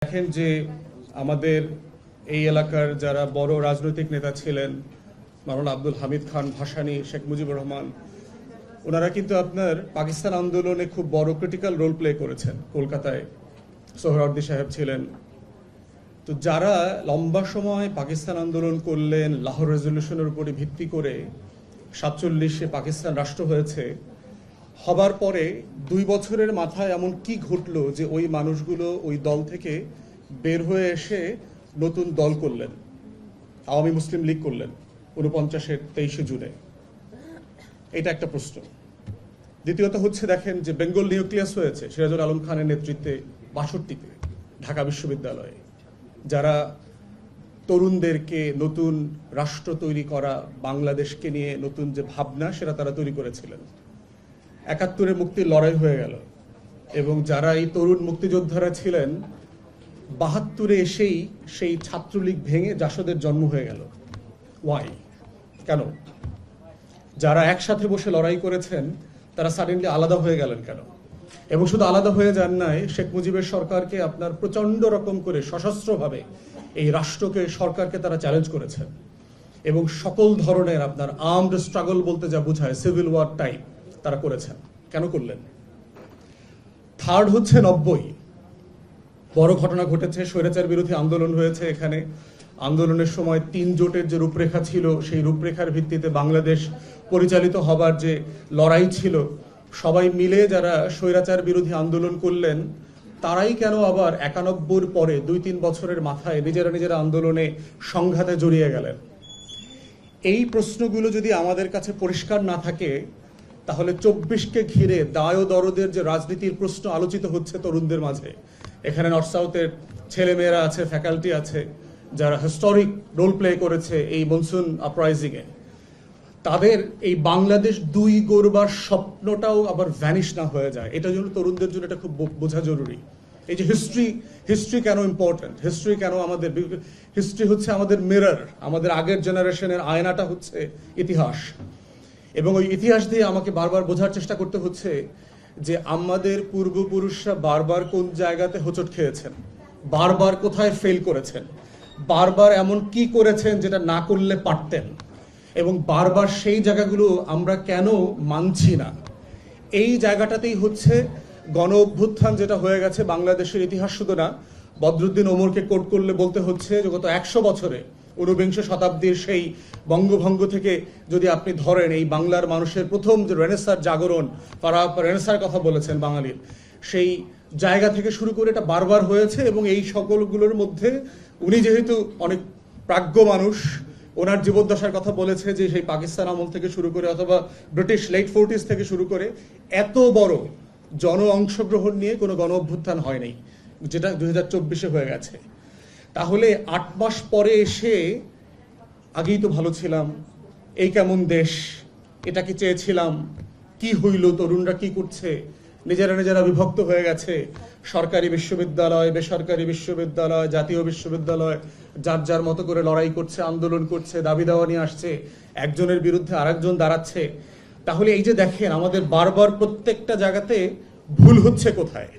দেখেন যে আমাদের এই এলাকার যারা বড় রাজনৈতিক নেতা ছিলেন, মাওলানা আব্দুল হামিদ খান ভাসানী, শেখ মুজিবুর রহমান, ওনারা কিন্তু আপনার পাকিস্তান আন্দোলনে খুব বড় ক্রিটিক্যাল রোল প্লে করেছেন। কলকাতায় সোহরাওয়ার্দী সাহেব ছিলেন। তো যারা লম্বা সময় পাকিস্তান আন্দোলন করলেন, লাহোর রেজলিউশনের উপরে ভিত্তি করে 47-এ পাকিস্তান রাষ্ট্র হয়েছে, হবার পরে 2 বছরের মাথায় এমন কি ঘটলো যে ওই মানুষগুলো ওই দল থেকে বের হয়ে এসে নতুন দল করলেন, আওয়ামী মুসলিম লীগ করলেন 49-এর 23শে জুনে? এটা একটা প্রশ্ন। দ্বিতীয়ত হচ্ছে, দেখেন যে বেঙ্গল নিউক্লিয়াস হয়েছে সিরাজুল আলম খানের নেতৃত্বে 62-তে ঢাকা বিশ্ববিদ্যালয়ে, যারা তরুণদেরকে নতুন রাষ্ট্র তৈরি করা, বাংলাদেশকে নিয়ে নতুন যে ভাবনা সেটা তারা তৈরি করেছিলেন। 71-এ মুক্তির লড়াই হয়ে গেল এবং যারা এই তরুণ মুক্তিযোদ্ধারা ছিলেন, 72-এ এসেই সেই ছাত্রলীগ ভেঙে জাসদের জন্ম হয়ে গেল। ওয়াই? কেন? যারা একসাথে বসে লড়াই করেছেন তারা সাডেনলি আলাদা হয়ে গেলেন কেন? এবং শুধু আলাদা হয়ে যান নাই, শেখ মুজিবের সরকারকে আপনার প্রচন্ড রকম করে সশস্ত্রভাবে এই রাষ্ট্রকে, সরকারকে তারা চ্যালেঞ্জ করেছেন এবং সকল ধরনের আপনার আর্মড স্ট্রাগল বলতে যা বোঝায় সিভিল ওয়ার টাইপ তারা করেছেন। কেন করলেন? থার্ড হচ্ছে 90 বড় ঘটনা ঘটেছে, স্বৈরাচার বিরোধী আন্দোলন হয়েছে এখানে। আন্দোলনের সময় 3 জোটের যে রূপরেখা ছিল, সেই রূপরেখার ভিত্তিতে বাংলাদেশ পরিচালিত হবার যে লড়াই ছিল, সবাই মিলে যারা স্বৈরাচার বিরোধী আন্দোলন করলেন, তারাই কেন আবার 91-র পরে 2-3 বছরের মাথায় নিজেরা আন্দোলনে সংঘাতে জড়িয়ে গেলেন? এই প্রশ্নগুলো যদি আমাদের কাছে পরিষ্কার না থাকে, তাহলে 24কে ঘিরে দায় ও দরদের যে রাজনীতির প্রশ্ন আলোচিত হচ্ছে তরুণদের মাঝে, এখানে নর্থ সাউথের ছেলেমেয়েরা আছে, ফ্যাকাল্টি আছে, যারা হিস্টোরিক রোল প্লে করেছে এই মনসুন আপরাইজিংয়ে, তাদের এই বাংলাদেশ 2 গড়বার স্বপ্নটাও আবার ভ্যানিশ না হয়ে যায়। এটার জন্য তরুণদের জন্য এটা খুব বোঝা জরুরি। এই যে হিস্ট্রি কেন ইম্পর্টেন্ট, হিস্ট্রি কেন আমাদের, হিস্ট্রি হচ্ছে আমাদের মিরর, আমাদের আগের জেনারেশনের আয়নাটা হচ্ছে ইতিহাস। এবং ওই ইতিহাস দিয়ে আমাকে বারবার বোঝার চেষ্টা করতে হচ্ছে যে আমাদের পূর্বপুরুষরা বারবার কোন জায়গাতে হোঁচট খেয়েছেন, বারবার কোথায় ফেল করেছেন, বারবার এমন কি করেছেন যেটা না করলে পারতেন, এবং বারবার সেই জায়গাগুলো আমরা কেন মানছি না। এই জায়গাটাতেই হচ্ছে গণ অভ্যুত্থান যেটা হয়ে গেছে বাংলাদেশের ইতিহাস শুধু না, বদরুদ্দিন ওমরকে কোট করলে বলতে হচ্ছে যে গত 100 বছরে 19বিংশ শতাব্দীর সেই বঙ্গভঙ্গ থেকে যদি আপনি ধরেন, এই বাংলার মানুষের প্রথম যে রেনেসার জাগরণ, তারা রেনেসার কথা বলেছেন বাঙালির, সেই জায়গা থেকে শুরু করে এটা বারবার হয়েছে। এবং এই সকলগুলোর মধ্যে উনি যেহেতু অনেক প্রাজ্ঞ মানুষ, ওনার জীবদ্দশার কথা বলেছে যে সেই পাকিস্তান আমল থেকে শুরু করে অথবা ব্রিটিশ লেট 40s থেকে শুরু করে এত বড় জন অংশগ্রহণ নিয়ে কোনো গণ অভ্যুত্থান হয় নাই, যেটা 2024-এ হয়ে গেছে। তাহলে 8 মাস পরে এসে আগেই তো ভালো ছিলাম, এই কেমন দেশ, এটা কি চেয়েছিলাম, কি হইল, তরুণরা কি করছে, নিজেরা বিভক্ত হয়ে গেছে, সরকারি বিশ্ববিদ্যালয়, বেসরকারি বিশ্ববিদ্যালয়, জাতীয় বিশ্ববিদ্যালয়, যার মতো করে লড়াই করছে, আন্দোলন করছে, দাবি দাওয়া নিয়ে আসছে, একজনের বিরুদ্ধে আরেকজন দাঁড়াচ্ছে। তাহলে এই যে দেখেন আমাদের বারবার প্রত্যেকটা জায়গাতে ভুল হচ্ছে কোথায়,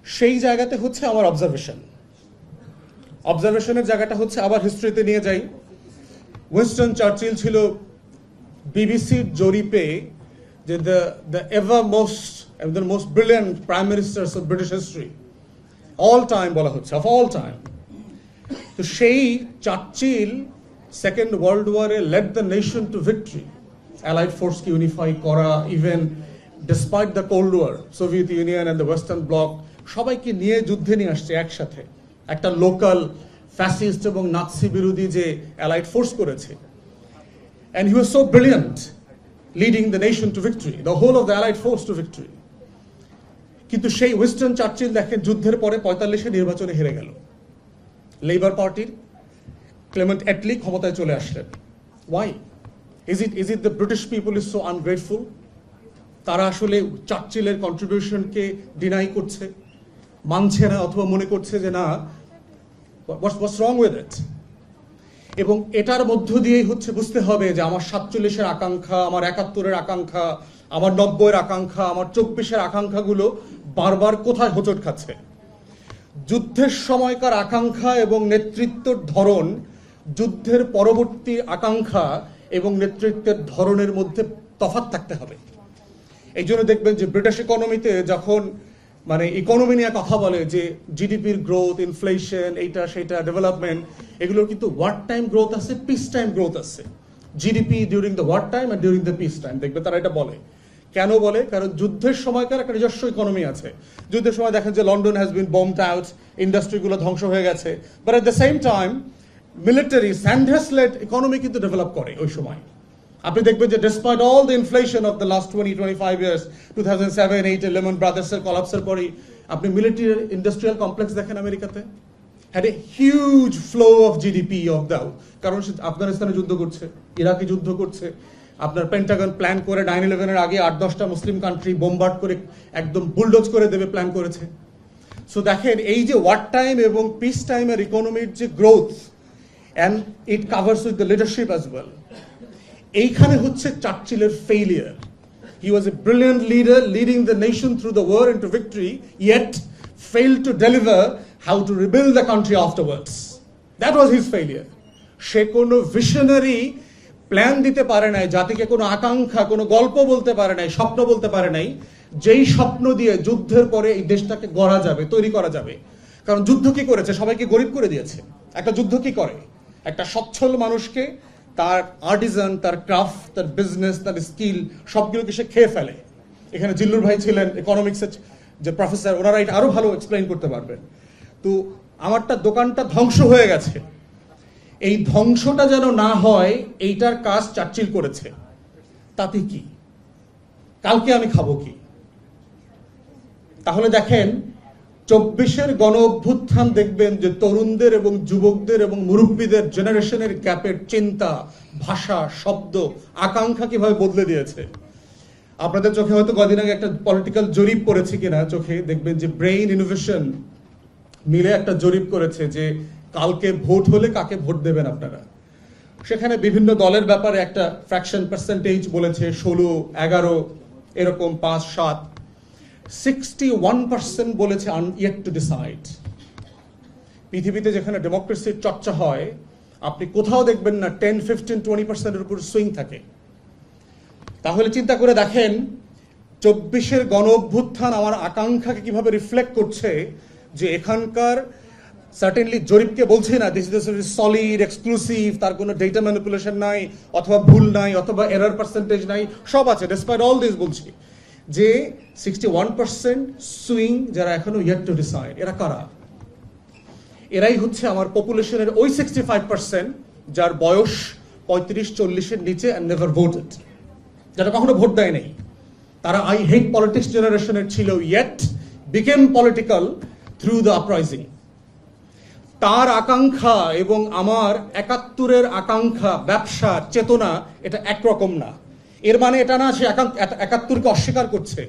সেই জায়গাতে হচ্ছে আমার অবজারভেশনের জায়গাটা হচ্ছে, আবার হিস্ট্রিতে নিয়ে যাই। উইনস্টন চার্চিল ছিল বিবিসির জরিপে যে the ever most brilliant prime ministers of British history, all time বলা হচ্ছে, of all time। তো সেই চার্চিল সেকেন্ড ওয়ার্ল্ড ওয়ারে led the nation to victory, allied force কে ইউনিফাই করা, even despite the cold war, Soviet Union and the western bloc সবাইকে নিয়ে যুদ্ধে নিয়ে আসছে একসাথে, একটা লোকাল ফ্যাসিস্ট এবং নাৎসি বিরোধী যে অ্যালাইড ফোর্স করেছে। and he was so brilliant leading the nation to victory, the whole of the allied force to victory। কিন্তু সেই উইনস্টন চার্চিল দেখেন যুদ্ধের পরে 45-এ নির্বাচনে হেরে গেল, লেবার পার্টির ক্লেমেন্ট অ্যাটলি ক্ষমতায় চলে আসলেন। Why? Is it the British people is so ungrateful? তারা আসলে চার্চিলের কন্ট্রিবিউশনকে ডিনাই করছে, মানছে না, অথবা মনে করছে যে না, what's wrong with it? এবং এটার মধ্য দিয়েই হচ্ছে বুঝতে হবে যে আমার 47-এর আকাঙ্ক্ষা, আমার 71-এর আকাঙ্ক্ষা, আমার 90-এর আকাঙ্ক্ষা, আমার 24-এর আকাঙ্ক্ষাগুলো বারবার কোথায় হোঁচট খাচ্ছে। যুদ্ধের সময়কার আকাঙ্ক্ষা এবং নেতৃত্বের ধরন যুদ্ধের পরবর্তী আকাঙ্ক্ষা এবং নেতৃত্বের ধরনের মধ্যে তফাৎ থাকতে হবে। এই জন্য দেখবেন যে ব্রিটিশ ইকোনমিতে যখন মানে ইকোনমি নিয়ে কথা বলে যে জিডিপির গ্রোথ, ইনফ্লেশন, এইটা সেটা, ডেভেলপমেন্ট, এগুলোর কিন্তু ওয়ার টাইম গ্রোথ আছে, পিস টাইম গ্রোথ আছে। GDP during the war time আর ডিউরিং দ্য পিস টাইম, দেখবে তারা এটা বলে। কেন বলে? কারণ যুদ্ধের সময়কার একটা নিজস্ব ইকোনমি আছে। যুদ্ধের সময় দেখেন যে London has been bombed out, ইন্ডাস্ট্রিগুলো ধ্বংস হয়ে গেছে, but at the same time military Sandhurst led economy কিন্তু ডেভেলপ করে ওই সময়। আপনি দেখবেন যে despite all the inflation of the last 20-25 years, 2007-8 Lehman ব্রাদার্সের কলাপসের পরেই আপনি মিলিটারি ইন্ডাস্ট্রিয়াল কমপ্লেক্স দেখেন আমেরিকাতে had a huge flow of GDP of দাও, কারণ সে আফগানিস্তানে যুদ্ধ করছে, ইরাকে যুদ্ধ করছে। আপনার পেন্টাগন প্ল্যান করে 9/11-এর আগে 8-10টা মুসলিম কান্ট্রি বোমবার্ড করে একদম বুলডোজ করে দেবে প্ল্যান করেছে। সো দেখেন এই যে ওয়ার টাইম এবং পিস টাইমের ইকোনমির যে growth, and it covers with the leadership as well. এইখানে হচ্ছে চার্চিলের failure. He was a brilliant leader leading the nation through the war into victory, yet failed to deliver how to rebuild the country afterwards. That was his failure. সে কোনো visionary plan দিতে পারে নাই, জাতিকে কোনো আকাঙ্ক্ষা, কোনো গল্প বলতে পারে নাই, স্বপ্ন বলতে পারে নাই, যেই স্বপ্ন দিয়ে যুদ্ধের পরে এই দেশটাকে গড়া যাবে, তৈরি করা যাবে। কারণ যুদ্ধ কি করেছে? সবাইকে গরিব করে দিয়েছে। একটা যুদ্ধ কি করে? একটা সচ্ছল মানুষকে তার আর্টিজান, তার ক্রাফট, তার বিজনেস, তার স্কিল সবগুলোকে সে খেয়ে ফেলে। এখানে জিল্লুর ভাই ছিলেন ইকোনমিক্সের যে প্রফেসর, ওনারা এটা আরো ভালো এক্সপ্লেইন করতে পারবেন। তো আমারটা দোকানটা ধ্বংস হয়ে গেছে, এই ধ্বংসটা যেন না হয় এইটার কাজ চার্চিল করেছে। তাতে কি? কালকে আমি খাবো কি? তাহলে দেখেন 24-এর গণ অভ্যুত্থান দেখবেন যে তরুণদের এবং যুবকদের এবং মুরব্বীদের জেনারেশনের গ্যাপের চিন্তা, ভাষা, শব্দ, আকাঙ্ক্ষা কিভাবে বদলে দিয়েছে। আপনাদের চোখে হয়তো কদিন আগে একটা পলিটিক্যাল জরিপ করেছে কিনা, চোখে দেখবেন যে ব্রেইন ইনোভেশন মিলে একটা জরিপ করেছে যে কালকে ভোট হলে কাকে ভোট দেবেন আপনারা। সেখানে বিভিন্ন দলের ব্যাপারে একটা ফ্র্যাকশন পার্সেন্টেজ বলেছে, 16, 11, এরকম 5, 7। 61% বলেছে yet to decide। পৃথিবীতে যেখানে ডেমোক্রেসির চর্চা হয়, আপনি কোথাও দেখবেন না 10, 15, 20%-এর উপর সুইং থাকে। তাহলে চিন্তা করে দেখেন 24-এর গণ অভ্যুত্থান আমার আকাঙ্ক্ষাকে কিভাবে রিফ্লেক্ট করছে, যে এখানকার সার্টেনলি জরিপকে বলছে না দিস ইজ সলিড এক্সক্লুসিভ, তার কোনো ডেটা ম্যানিপুলেশন নাই, অথবা ভুল নাই, অথবা এরর পার্সেন্টেজ নাই, সব আছে। ডিসপাইট অল দিস বলছি যে 61% সুইং যারা এখনো yet to decide, এরা কারা? এরাই হচ্ছে আমার পপুলেশনের ওই 65% যার বয়স 35-40-এর নিচে and never voted, যারা কখনো ভোট দেয় নাই। তারা আই হেট পলিটিক্স জেনারেশনের ছিল, yet became political through the uprising। তার আকাঙ্ক্ষা এবং আমার 71-এর আকাঙ্ক্ষা, ব্যবসা, চেতনা, এটা একরকম না। এর মানে এটা না সে 71-কে অস্বীকার করছে,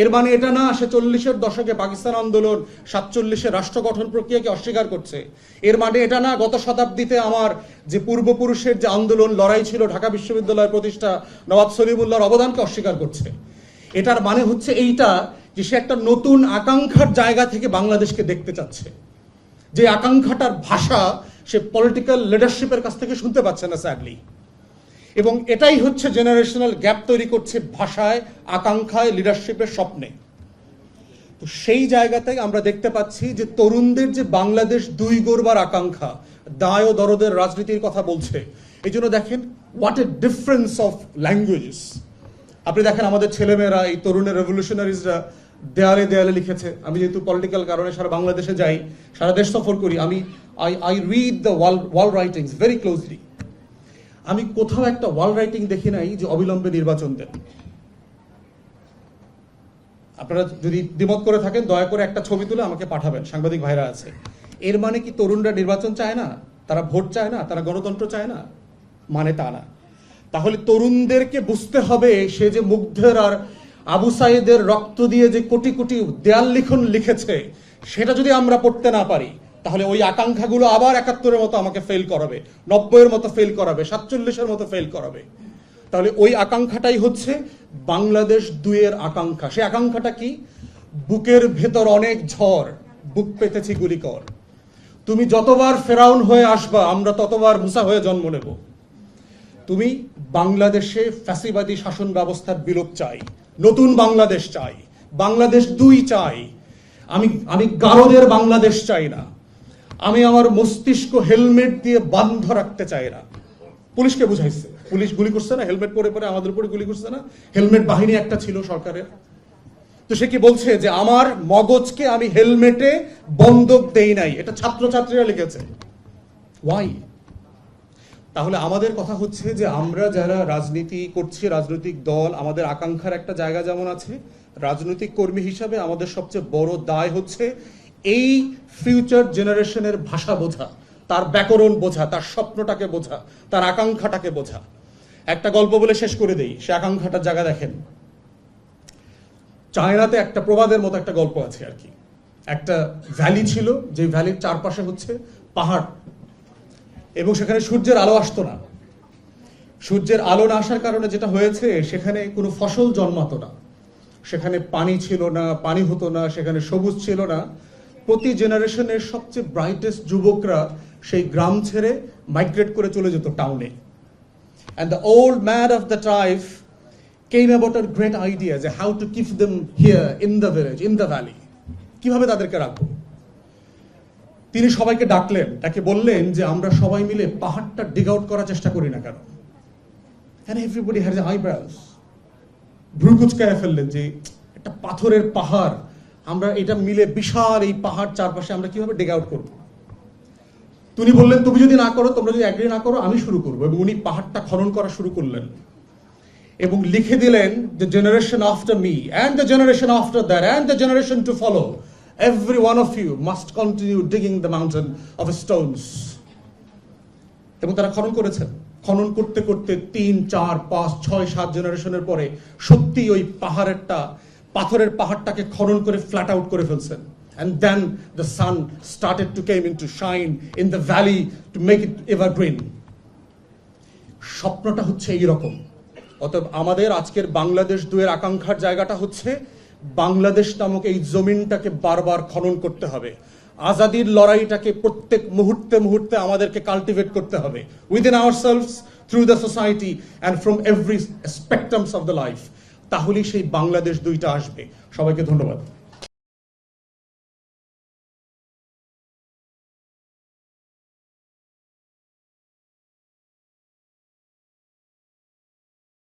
এর মানে এটা না সে 40-এর দশকে পাকিস্তান আন্দোলন, 47-এর রাষ্ট্র গঠন প্রক্রিয়াকে অস্বীকার করছে, এর মানে এটা না গত শতাব্দীতে আমার যে পূর্বপুরুষের যে আন্দোলন, লড়াই ছিল, ঢাকা বিশ্ববিদ্যালয় প্রতিষ্ঠা, নবাব সলিমুল্লাহর অবদানকে অস্বীকার করছে। এটার মানে হচ্ছে এইটা যে সে একটা নতুন আকাঙ্ক্ষার জায়গা থেকে বাংলাদেশকে দেখতে চাচ্ছে, যে আকাঙ্ক্ষাটার ভাষা সে পলিটিক্যাল লিডারশিপের কাছ থেকে শুনতে পাচ্ছে না স্যাডলি। এবং এটাই হচ্ছে জেনারেশনাল গ্যাপ তৈরি করছে ভাষায়, আকাঙ্ক্ষায়, লিডারশিপের স্বপ্নে। তো সেই জায়গাতে আমরা দেখতে পাচ্ছি যে তরুণদের যে বাংলাদেশ দুই গড়বার আকাঙ্ক্ষা, দায় ও দরদের রাজনীতির কথা বলছে। এই জন্য দেখেন what a difference of languages. আপনি দেখেন আমাদের ছেলেমেয়েরা, এই তরুণের রেভলিউশনারিজরা দেয়ালে দেয়ালে লিখেছে। আমি যেহেতু পলিটিক্যাল কারণে সারা বাংলাদেশে যাই, সারা দেশ সফর করি, আমি I read the wall writings very closely. আমি কোথাও একটা ওয়াল রাইটিং দেখি নাই যে অবিলম্বে নির্বাচন দেন। আপনারা যদি দ্বিমত করে থাকেন দয়া করে একটা ছবি তুলে আমাকে পাঠাবেন, সাংবাদিক ভাইরা আছে। এর মানে কি তরুণরা নির্বাচন চায় না, তারা ভোট চায় না, তারা গণতন্ত্র চায় না? মানে তা না। তাহলে তরুণদেরকে বুঝতে হবে সে যে মুগ্ধের আর আবু সাইদের রক্ত দিয়ে যে কোটি কোটি দেয়াল লিখন লিখেছে, সেটা যদি আমরা পড়তে না পারি, তাহলে ওই আকাঙ্ক্ষাগুলো আবার 71-এর মতো আমাকে ফেল করাবে, 90-এর মতো ফেল করাবে, 47-এর মতো ফেল করাবে। তাহলে ওই আকাঙ্ক্ষাটাই হচ্ছে বাংলাদেশ দুইয়ের আকাঙ্ক্ষা। সেই আকাঙ্ক্ষাটা কি? বুকের ভেতর অনেক ঝড়, বুক পেতেছি গুলি কর। তুমি যতবার ফেরাউন হয়ে আসবা আমরা ততবার মুসা হয়ে জন্ম নেব। তুমি বাংলাদেশে ফ্যাসিবাদী শাসন ব্যবস্থার বিলোপ চাই, নতুন বাংলাদেশ চাই, বাংলাদেশ 2 চাই। আমি গারদের বাংলাদেশ চাই না। আমি আমার মস্তিষ্ক হেলমেট দিয়ে বন্ধ রাখতে চাই না। পুলিশকে বুঝাইছে, পুলিশ গুলি করছে না, হেলমেট পরে পরে আমাদের উপরে গুলি করছে না, হেলমেট বাহিনী একটা ছিল সরকারের। তো সে কি বলছে যে আমার মগজকে আমি হেলমেটে বন্দুক দেই নাই, এটা ছাত্রছাত্রীরা লিখেছে। ওয়াই? তাহলে আমাদের কথা হচ্ছে যে আমরা যারা রাজনীতি করছি, রাজনৈতিক দল, আমাদের আকাঙ্ক্ষার একটা জায়গা যেমন আছে, রাজনৈতিক কর্মী হিসাবে আমাদের সবচেয়ে বড় দায় হচ্ছে এই ফিউচার জেনারেশনের ভাষা বোঝা, তার ব্যাকরণ বোঝা, তার স্বপ্নটাকে বোঝা, তার আকাঙ্ক্ষাটাকে বোঝা। একটা গল্প বলে শেষ করে দেই, সে আকাঙ্ক্ষাটার জায়গা দেখেন। চায়নাতে একটা প্রবাদের মতো একটা গল্প আছে আর কি। একটা ভ্যালি ছিল, যে ভ্যালির চারপাশে হচ্ছে পাহাড়, এবং সেখানে সূর্যের আলো আসতো না। সূর্যের আলো না আসার কারণে যেটা হয়েছে, সেখানে কোনো ফসল জন্মাতো না, সেখানে পানি ছিল না, পানি হতো না, সেখানে সবুজ ছিল না। প্রতি জেনারেশনের সবচেয়ে ব্রাইটেস্ট যুবকরা সেই গ্রাম ছেড়ে মাইগ্রেট করে চলে যেত টাউনে। And the old man of the tribe came about a great idea যে how to keep them here in the village, in the valley, কিভাবে তাদেরকে রাখবো। তিনি সবাইকে ডাকলেন, তাকে বললেন যে আমরা সবাই মিলে পাহাড়টা ডিগ আউট করার চেষ্টা করি না কেন। And everybody has eyebrows, ভ্রু কুঁচকায় ফেললেন যে একটা পাথরের পাহাড়, আমরা এটা মিলে বিশাল এই পাহাড় চারপাশে আমরা কিভাবে ডিগ আউট করবো। তিনি বললেন তুমি যদি না করো, তোমরা যদি এগ্রি না করো, আমি শুরু করবো। এবং উনি পাহাড়টা খনন করা শুরু করলেন এবং লিখে দিলেন the generation after me and the generation after that and the generation to follow, every one of you must continue digging the mountain of stones. এবং তারা খনন করেছেন। খনন করতে করতে 3, 4, 5, 6, 7 জেনারেশনের পরে সত্যি ওই পাথরের পাহাড়টাকে খনন করে ফ্ল্যাট আউট করে ফেলছেন। And then the sun started to came into shine in the valley to make it evergreen. স্বপ্নটা হচ্ছে এইরকম। অতএব আমাদের আজকের বাংলাদেশ 2 এর আকাঙ্ক্ষার জায়গাটা হচ্ছে বাংলাদেশ নামক এই জমিনটাকে বারবার খনন করতে হবে। আজাদির লড়াইটাকে প্রত্যেক মুহূর্তে মুহূর্তে আমাদেরকে কাল্টিভেট করতে হবে, within ourselves, through the society and from every স্পেকট্রামস of the life. তাহলেই সেই বাংলাদেশ 2টা আসবে। সবাইকে ধন্যবাদ।